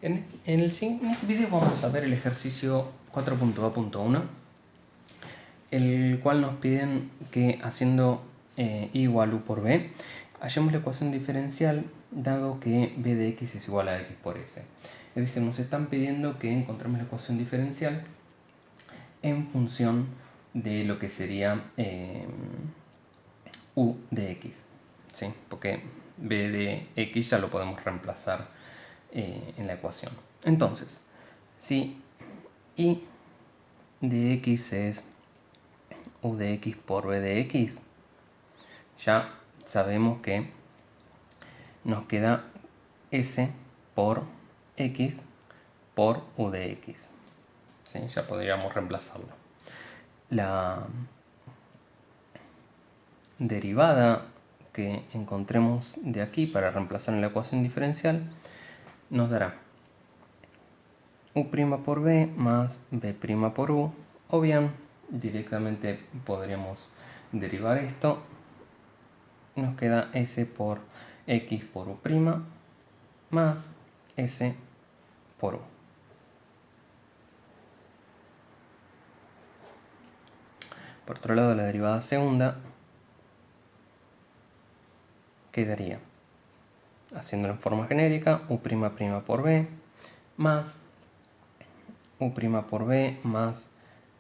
En este video vamos a ver el ejercicio 4.2.1, el cual nos piden que haciendo y igual u por b, hallemos la ecuación diferencial dado que b de x es igual a x por s. Es decir, nos están pidiendo que encontremos la ecuación diferencial en función de lo que sería u de x, ¿sí? Porque b de x ya lo podemos reemplazar en la ecuación. Entonces, si y de x es u de x por b de x, ya sabemos que nos queda s por x por u de x, ¿sí? Ya podríamos reemplazarlo. La derivada que encontremos de aquí para reemplazar en la ecuación diferencial nos dará u' por b más b' por u, o bien directamente podríamos derivar esto. Nos queda s por x por u' más s por u. Por otro lado, la derivada segunda quedaría, haciéndolo en forma genérica, u' por b más u' por b más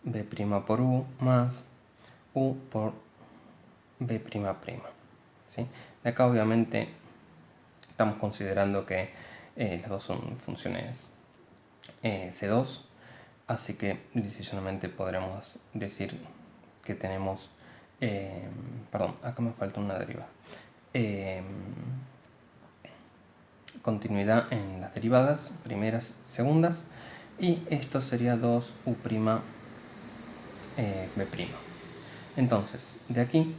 b' por u más u por b''. ¿Sí? De acá obviamente estamos considerando que las dos son funciones C2, así que sencillamente podremos decir que tenemos, perdón, acá me falta una derivada, continuidad en las derivadas, primeras, segundas, y esto sería 2u' b'. Entonces, de aquí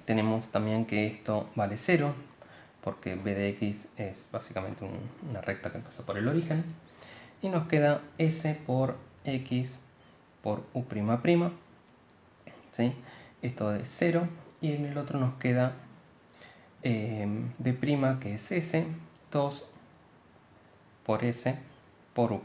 tenemos también que esto vale 0, porque b de x es básicamente una recta que pasa por el origen, y nos queda s por x por u'', ¿sí? Esto es 0, y en el otro nos queda b', que es s, 2 por s por u'.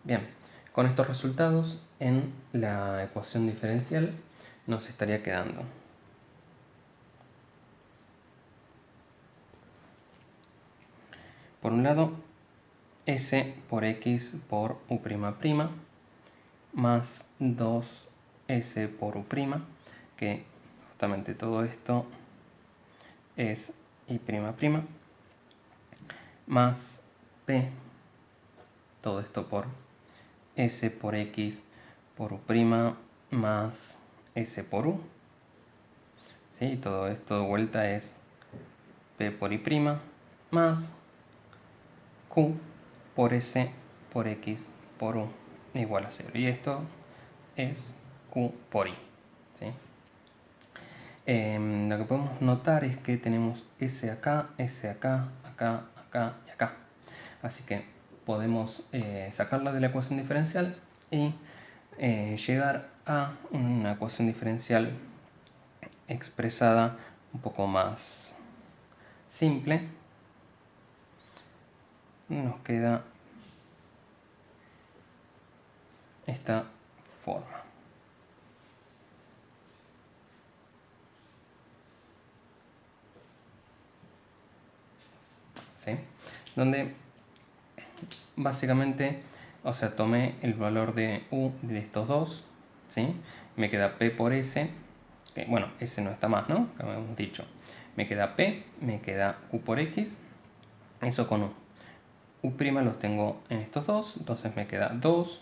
Bien, con estos resultados en la ecuación diferencial nos estaría quedando por un lado s por x por u'' más 2s por u', que justamente todo esto es y'', más p, todo esto por s por x por u' más s por u, ¿sí? Y todo esto de vuelta es p por i' más q por s por x por u igual a 0. Y esto es q por i, ¿sí? Lo que podemos notar es que tenemos s acá, acá y acá. Así que podemos sacarla de la ecuación diferencial y llegar a una ecuación diferencial expresada un poco más simple. Nos queda esta forma. ¿Sí? Donde básicamente, o sea, tomé el valor de u de estos dos, ¿sí? Me queda p por s, que, bueno, s no está más, ¿no? Como hemos dicho. Me queda p, me queda q por x, eso con u. U' los tengo en estos dos, entonces me queda 2,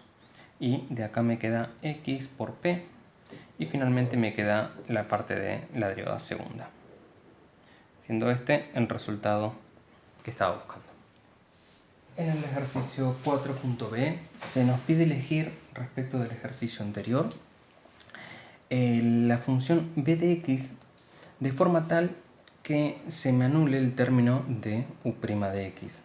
y de acá me queda x por p, y finalmente me queda la parte de la derivada segunda, siendo este el resultado que estaba buscando. En el ejercicio 4.b se nos pide elegir respecto del ejercicio anterior la función b de x de forma tal que se me anule el término de u' de x.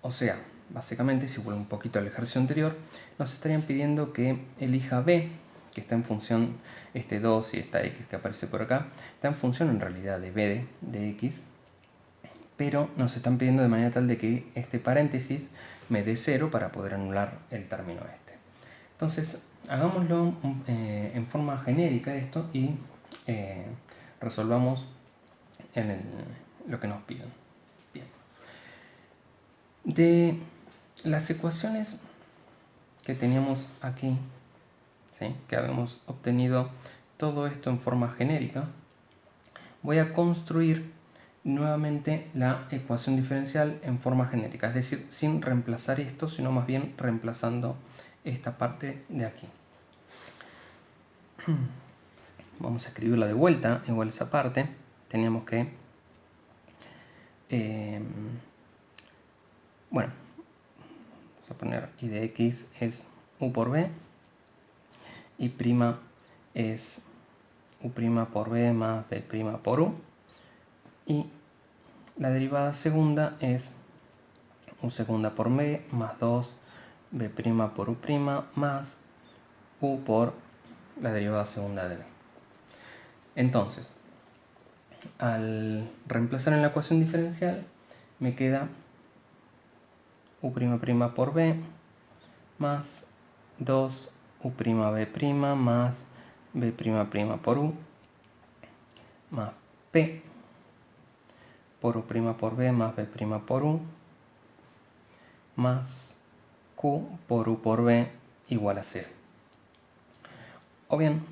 O sea, básicamente, si vuelvo un poquito al ejercicio anterior, nos estarían pidiendo que elija b, que está en función, este 2 y esta x que aparece por acá, está en función en realidad de b de x, pero nos están pidiendo de manera tal de que este paréntesis me dé 0 para poder anular el término este. Entonces, hagámoslo en forma genérica esto y resolvamos lo que nos piden. Bien. De las ecuaciones que teníamos aquí, ¿sí?, que habíamos obtenido todo esto en forma genérica, voy a construir nuevamente la ecuación diferencial en forma genérica, es decir, sin reemplazar esto, sino más bien reemplazando esta parte de aquí. Vamos a escribirla de vuelta, igual esa parte. Teníamos que bueno, vamos a poner y de x es u por b, y prima es u' por b más b' por u, y la derivada segunda es u segunda por b más 2b' por u' más u por la derivada segunda de b. Entonces, al reemplazar en la ecuación diferencial, me queda u' por b más 2u'' más b' por u más p por u' por b más b' por u más q por u por b igual a 0. O bien,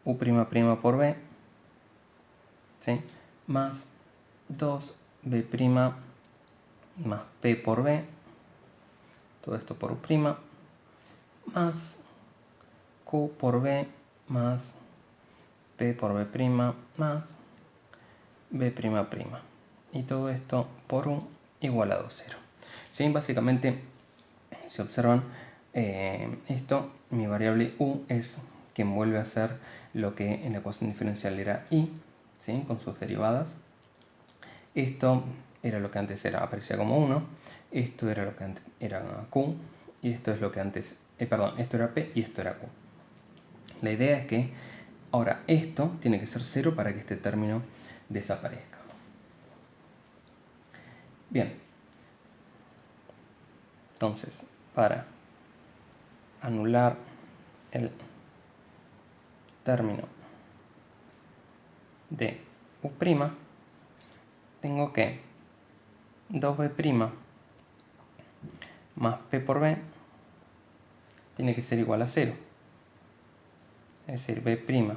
u' por b, ¿sí?, más 2b' más p por b, todo esto por u', más q por b más p por b' más b'', y todo esto por u igual a 2,0. ¿Sí? Básicamente, si observan esto, mi variable u es quien vuelve a ser lo que en la ecuación diferencial era y, ¿sí?, con sus derivadas. Esto era lo que antes aparecía como 1, esto era lo que antes era q, y esto es lo que antes, esto era p y esto era q. La idea es que ahora esto tiene que ser 0 para que este término desaparezca. Bien, entonces, para anular el término de u', tengo que 2b' más p por b tiene que ser igual a 0. Es decir, b'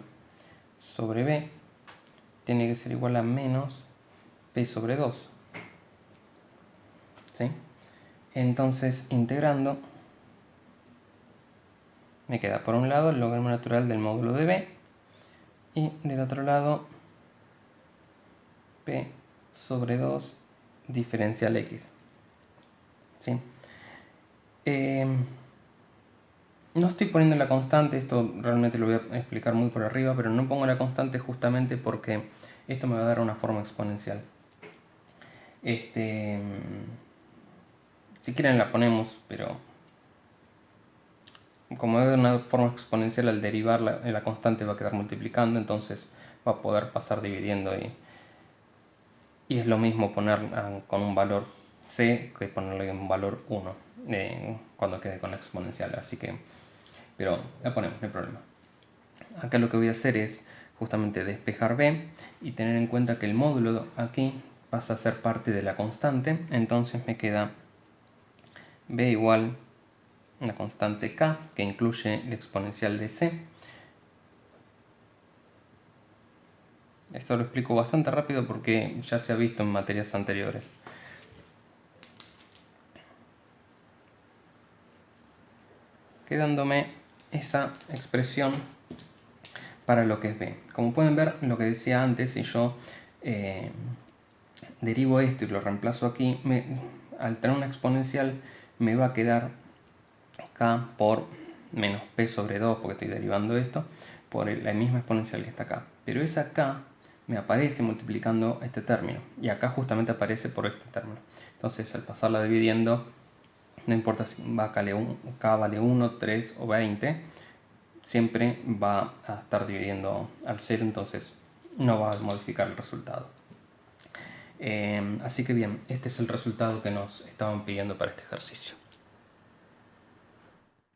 sobre b tiene que ser igual a menos p sobre 2. ¿Sí? Entonces, integrando, me queda por un lado el logaritmo natural del módulo de b y del otro lado p sobre 2 diferencial x. ¿Sí? No estoy poniendo la constante, esto realmente lo voy a explicar muy por arriba, pero no pongo la constante justamente porque esto me va a dar una forma exponencial. Si quieren la ponemos, pero como es de una forma exponencial, al derivar la constante va a quedar multiplicando, entonces va a poder pasar dividiendo y es lo mismo poner con un valor c que ponerle un valor 1 cuando quede con la exponencial, así que, pero la ponemos, no hay problema. Acá lo que voy a hacer es justamente despejar b y tener en cuenta que el módulo aquí pasa a ser parte de la constante, entonces me queda b igual una constante k que incluye el exponencial de c. Esto lo explico bastante rápido porque ya se ha visto en materias anteriores. Quedándome esa expresión para lo que es b. Como pueden ver, lo que decía antes, si yo derivo esto y lo reemplazo aquí, al tener una exponencial me va a quedar k por menos p sobre 2, porque estoy derivando esto, por la misma exponencial que está acá. Pero esa k me aparece multiplicando este término, y acá justamente aparece por este término. Entonces, al pasarla dividiendo, no importa si K vale 1, 3 o 20, siempre va a estar dividiendo al 0, entonces no va a modificar el resultado. Así que bien, este es el resultado que nos estaban pidiendo para este ejercicio.